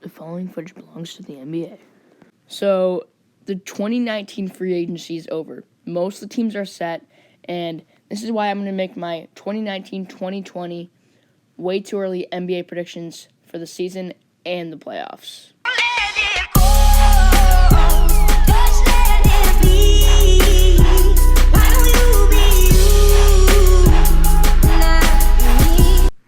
The following footage belongs to the NBA. So, the 2019 free agency is over. Most of the teams are set, and this is why I'm going to make my 2019-2020 way too early NBA predictions for the season and the playoffs.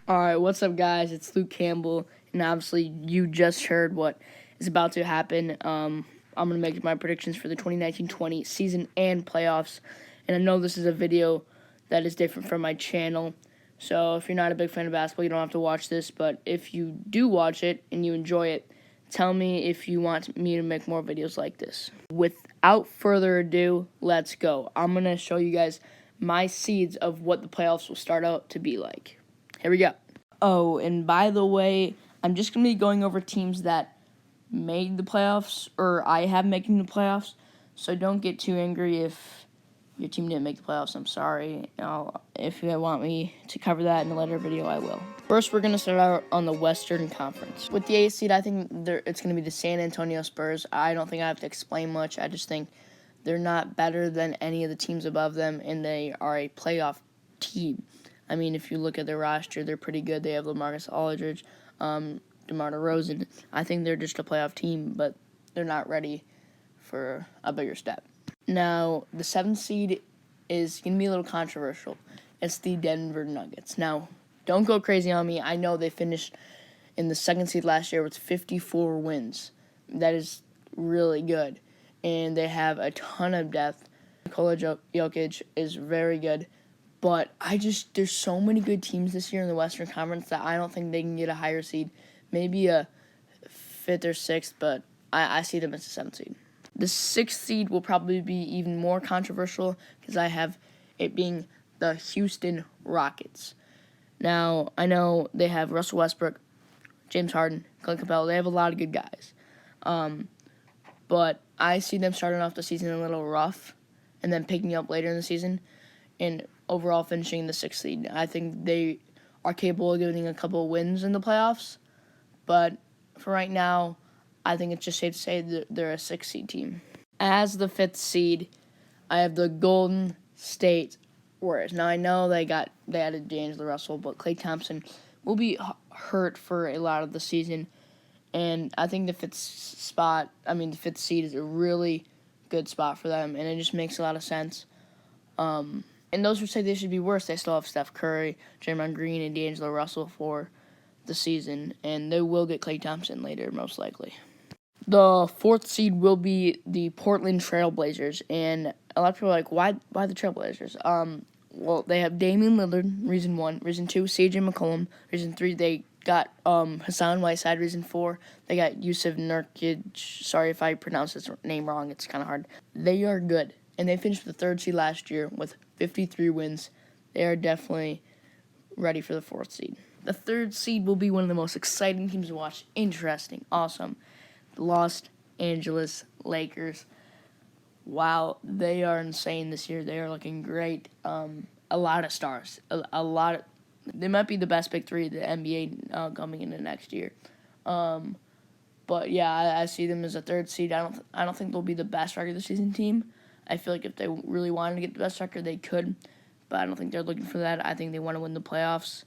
Alright, what's up, guys? It's Luke Campbell, and obviously you just heard what is about to happen. I'm going to make my predictions for the 2019-20 season and playoffs, and I know this is a video that is different from my channel, so if you're not a big fan of basketball, you don't have to watch this, but if you do watch it and you enjoy it, tell me if you want me to make more videos like this. Without further ado, let's go. I'm going to show you guys my seeds of what the playoffs will start out to be like. Here we go. Oh, and by the way, I'm just going to be going over teams that made the playoffs, or I have making the playoffs, so don't get too angry if your team didn't make the playoffs. I'm sorry. If you want me to cover that in a later video, I will. First, we're going to start out on the Western Conference. With the 8th seed, I think it's going to be the San Antonio Spurs. I don't think I have to explain much. I just think they're not better than any of the teams above them, and they are a playoff team. I mean, if you look at their roster, they're pretty good. They have LaMarcus Aldridge, DeMar DeRozan. I think they're just a playoff team, but they're not ready for a bigger step. Now, the 7th seed is going to be a little controversial. It's the Denver Nuggets. Now, don't go crazy on me. I know they finished in the 2nd seed last year with 54 wins. That is really good. And they have a ton of depth. Nikola Jokic is very good. But there's so many good teams this year in the Western Conference that I don't think they can get a higher seed. Maybe a 5th or 6th, but I see them as a 7th seed. The 6th seed will probably be even more controversial because I have it being the Houston Rockets. Now, I know they have Russell Westbrook, James Harden, Clint Capella. They have a lot of good guys. But I see them starting off the season a little rough and then picking up later in the season and overall finishing the 6th seed. I think they are capable of getting a couple of wins in the playoffs, but for right now, I think it's just safe to say that they're a 6th seed team. As the 5th seed, I have the Golden State Warriors. Now, I know they added D'Angelo Russell, but Klay Thompson will be hurt for a lot of the season, and I think the 5th seed is a really good spot for them, and it just makes a lot of sense. And those who say they should be worse, they still have Steph Curry, Draymond Green, and D'Angelo Russell for the season, and they will get Klay Thompson later, most likely. The 4th seed will be the Portland Trail Blazers, and a lot of people are like, why the Trail Blazers? Well, they have Damian Lillard, reason 1. Reason 2, CJ McCollum. Reason 3, they got Hassan Whiteside. Reason 4, they got Yusuf Nurkic. Sorry if I pronounce his name wrong. It's kind of hard. They are good, and they finished the 3rd seed last year with 53 wins. They are definitely ready for the 4th seed. The 3rd seed will be one of the most exciting teams to watch. Interesting. Awesome. The Los Angeles Lakers. Wow, they are insane this year. They are looking great. A lot of stars. They might be the best big 3 of the NBA coming into next year. But yeah, I see them as a 3rd seed. I don't think they'll be the best regular season team. I feel like if they really wanted to get the best record, they could. But I don't think they're looking for that. I think they want to win the playoffs.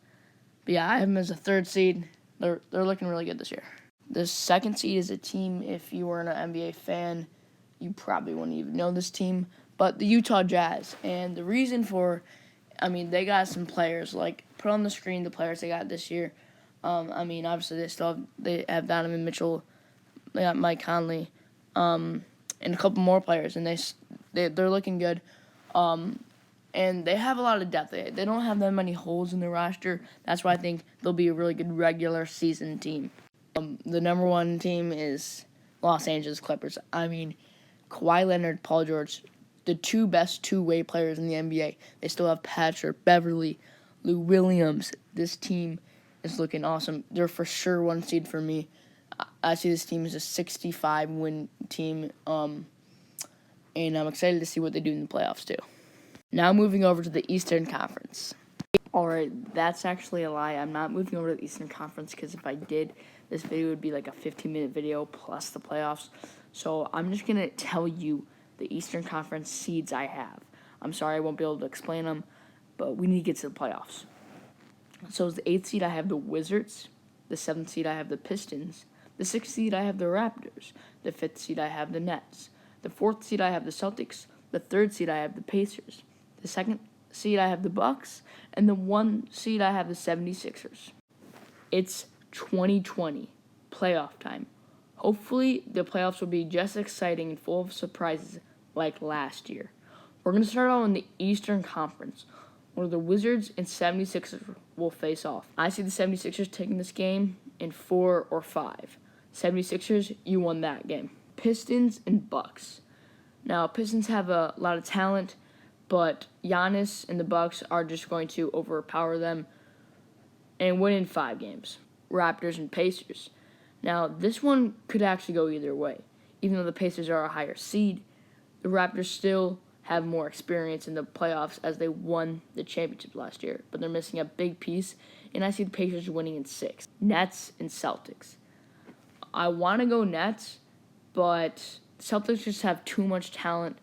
But yeah, I have them as a 3rd seed. They're looking really good this year. The 2nd seed is a team, if you weren't an NBA fan, you probably wouldn't even know this team. But the Utah Jazz. And the reason they got some players. Like, put on the screen the players they got this year. Obviously they have Donovan Mitchell. They got Mike Conley. And a couple more players. And they're looking good. And they have a lot of depth. They don't have that many holes in their roster. That's why I think they'll be a really good regular season team. The number 1 team is Los Angeles Clippers. Kawhi Leonard, Paul George, the 2 best two-way players in the NBA. They still have Patrick Beverley, Lou Williams. This team is looking awesome. They're for sure 1 seed for me. I see this team as a 65-win team, and I'm excited to see what they do in the playoffs, too. Now moving over to the Eastern Conference. Alright, that's actually a lie. I'm not moving over to the Eastern Conference because if I did, this video would be like a 15-minute video plus the playoffs. So I'm just going to tell you the Eastern Conference seeds I have. I'm sorry I won't be able to explain them, but we need to get to the playoffs. So as the 8th seed, I have the Wizards. The 7th seed, I have the Pistons. The 6th seed, I have the Raptors. The 5th seed, I have the Nets. The 4th seed, I have the Celtics. The 3rd seed, I have the Pacers. The 2nd seed, I have the Bucks. And the 1 seed, I have the 76ers. It's 2020, playoff time. Hopefully, the playoffs will be just exciting and full of surprises like last year. We're going to start out in the Eastern Conference, where the Wizards and 76ers will face off. I see the 76ers taking this game in 4 or 5. 76ers, you won that game. Pistons and Bucks. Now, Pistons have a lot of talent, but Giannis and the Bucks are just going to overpower them and win in 5 games. Raptors and Pacers. Now, this one could actually go either way. Even though the Pacers are a higher seed, the Raptors still have more experience in the playoffs as they won the championship last year, but they're missing a big piece, and I see the Pacers winning in 6. Nets and Celtics. I want to go Nets, but Celtics just have too much talent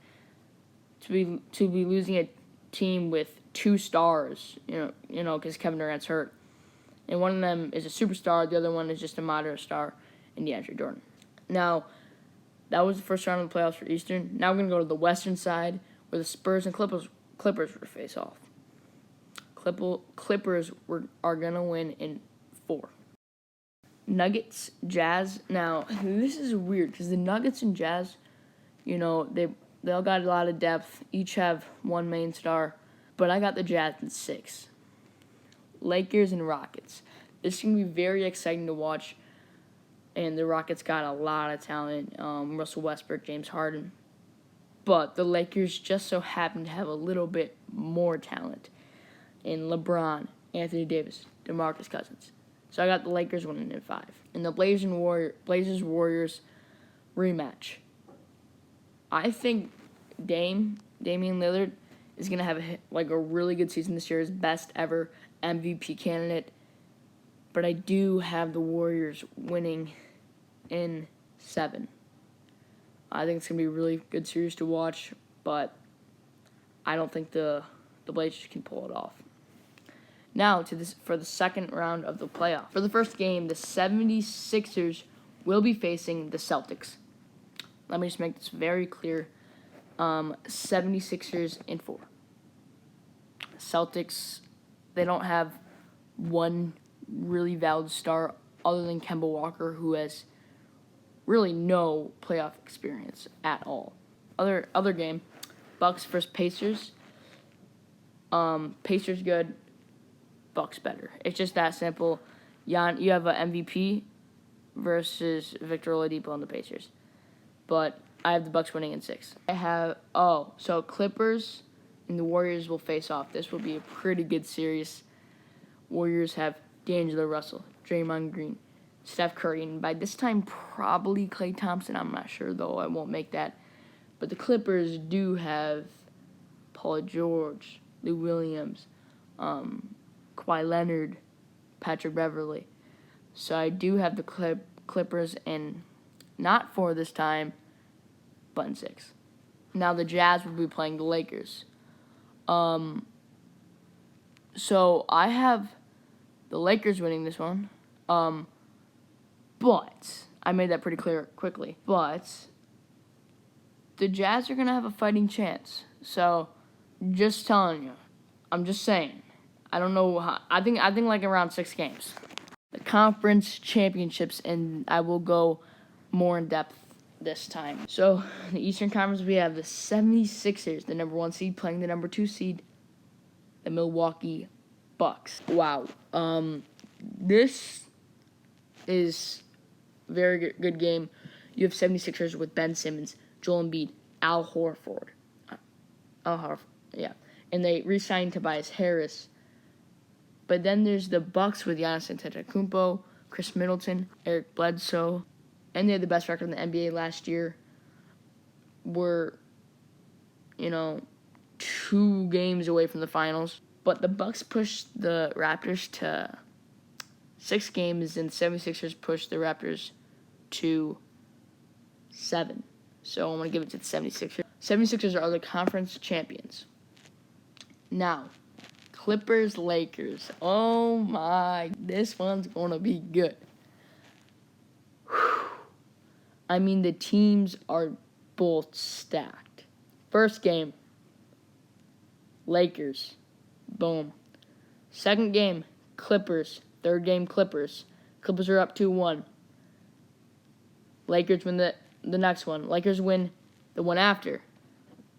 to be losing a team with 2 stars, because Kevin Durant's hurt. And one of them is a superstar, the other one is just a moderate star in DeAndre Jordan. Now, that was the first round of the playoffs for Eastern. Now we're going to go to the Western side, where the Spurs and Clippers will face off. Clippers are going to win in 4. Nuggets, Jazz. Now, this is weird, because the Nuggets and Jazz, they all got a lot of depth. Each have 1 main star. But I got the Jazz in 6. Lakers and Rockets. This is going to be very exciting to watch. And the Rockets got a lot of talent. Russell Westbrook, James Harden. But the Lakers just so happen to have a little bit more talent in LeBron, Anthony Davis, DeMarcus Cousins. So I got the Lakers winning in 5. And the Blazers-Warriors rematch. I think Damian Lillard is going to have a really good season this year, his best ever MVP candidate. But I do have the Warriors winning in 7. I think it's going to be a really good series to watch, but I don't think the Blazers can pull it off. Now, for the second round of the playoff. For the first game, the 76ers will be facing the Celtics. Let me just make this very clear. 76ers in 4. Celtics, they don't have one really valid star other than Kemba Walker, who has really no playoff experience at all. Other game, Bucks versus Pacers. Pacers good, Bucks better. It's just that simple. You have an MVP versus Victor Oladipo on the Pacers. But I have the Bucks winning in 6. So Clippers and the Warriors will face off. This will be a pretty good series. Warriors have D'Angelo Russell, Draymond Green, Steph Curry, and by this time probably Klay Thompson. I'm not sure, though. I won't make that. But the Clippers do have Paul George, Lou Williams, Kawhi Leonard, Patrick Beverley. So I do have the Clippers in not 4 this time, but in 6. Now the Jazz will be playing the Lakers. So I have the Lakers winning this one. But I made that pretty clear quickly. But the Jazz are going to have a fighting chance. So just telling you. I'm just saying. I don't know how. I think like around 6 games. The conference championships, and I will go more in depth this time. So the Eastern Conference, we have the 76ers, the number 1 seed, playing the number 2 seed, the Milwaukee Bucks. Wow. This is a very good game. You have 76ers with Ben Simmons, Joel Embiid, Al Horford. And they re-signed Tobias Harris. But then there's the Bucks with Giannis Antetokounmpo, Chris Middleton, Eric Bledsoe, and they had the best record in the NBA last year. Were, 2 games away from the finals. But the Bucks pushed the Raptors to 6 games, and 76ers pushed the Raptors to 7. So I'm going to give it to the 76ers. 76ers are the conference champions. Now, Clippers-Lakers. Oh my, this one's going to be good. I mean, the teams are both stacked. First game, Lakers. Boom. Second game, Clippers. Third game, Clippers. Clippers are up 2-1. Lakers win the next one. Lakers win the one after.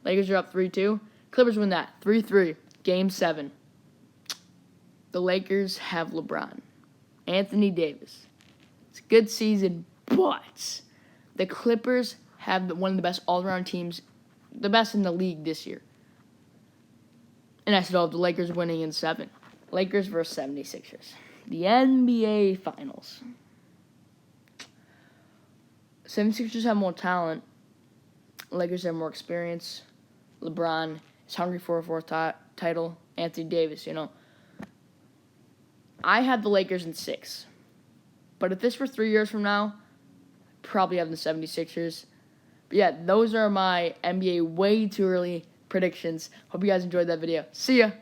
Lakers are up 3-2. Clippers win that 3-3. Game 7. The Lakers have LeBron. Anthony Davis. It's a good season, but the Clippers have one of the best all-around teams, the best in the league this year. And I still have the Lakers winning in 7. Lakers versus 76ers. The NBA Finals. 76ers have more talent. Lakers have more experience. LeBron is hungry for a 4th title. Anthony Davis, I have the Lakers in 6. But if this were 3 years from now, I'd probably have the 76ers. But yeah, those are my NBA way too early predictions. Hope you guys enjoyed that video. See ya!